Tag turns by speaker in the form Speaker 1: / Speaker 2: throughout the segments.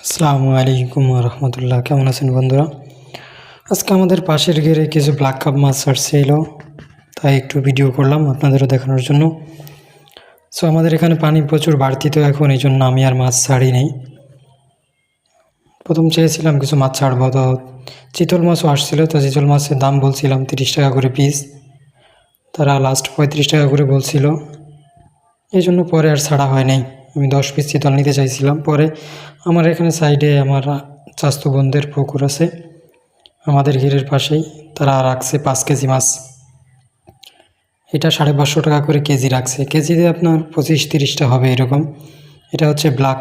Speaker 1: আসসালামু আলাইকুম রহমতুল্লাহ। কেমন আছেন বন্ধুরা? আজকে আমাদের পাশের ঘেরে কিছু ব্ল্যাক কাপ মাছ ছাড়ছিল, তাই একটু ভিডিও করলাম আপনাদেরও দেখানোর জন্য। সো আমাদের এখানে পানি প্রচুর বাড়তি, তো এখন এই জন্য আমি আর মাছ ছাড়ি নেই। প্রথম চেয়েছিলাম কিছু মাছ ছাড়বো, তো চিতল মাছও আসছিল, তো চিতল মাছের দাম বলছিলাম 30 টাকা করে পিস, তারা লাস্ট 35 টাকা করে বলছিল। এই জন্য পরে আর ছাড়া হয় নাই। আমি 10 পিস চিতল নিতে চাইছিলাম। পরে আমার এখানে সাইডে আমার চাচাতো বোনদের পুকুর আছে আমাদের ঘেরের পাশেই, তারা রাখছে 5 কেজি মাছ। এটা 550 টাকা করে কেজি রাখছে, কেজিতে আপনার 25-30টা হবে এরকম। এটা হচ্ছে ব্ল্যাক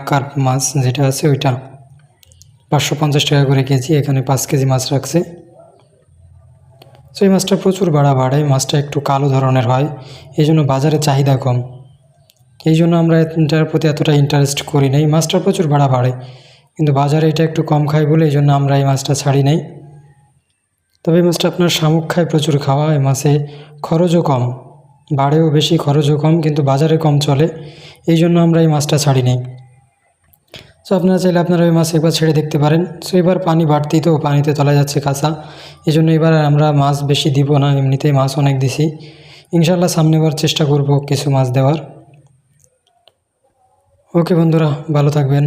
Speaker 1: কার্প মাছ যেটা আছে ওইটা 550 টাকা করে কেজি। এখানে 5 কেজি মাছ রাখছে। তো এই মাছটা প্রচুর বাড়ে, মাছটা একটু কালো ধরনের হয়, এই জন্য বাজারে চাহিদা কম। এই জন্য আমরা এটার প্রতি এতটা ইন্টারেস্ট করি নাই। মাছটা প্রচুর বাড়ে, কিন্তু বাজারে এটা একটু কম খায় বলে এই জন্য আমরা এই মাছটা ছাড়ি নাই। তবে এই মাছটা আপনার শামুক খায় প্রচুর, খাওয়া। এই মাছে খরচও কম, বাড়েও বেশি, খরচও কম, কিন্তু বাজারে কম চলে, এই জন্য আমরা এই মাছটা ছাড়ি নাই। সো আপনারা চাইলে আপনারা ওই মাছ একবার ছেড়ে দেখতে পারেন। সো এবার পানি বাড়তি, তো পানিতে তলা যাচ্ছে কাঁচা, এই জন্য এবার আমরা মাছ বেশি দিব না, এমনিতেই মাছ অনেক দিছি। ইনশাল্লাহ সামনেবার চেষ্টা করব কিছু মাছ দেওয়ার। ওকে বন্ধুরা, ভালো থাকবেন।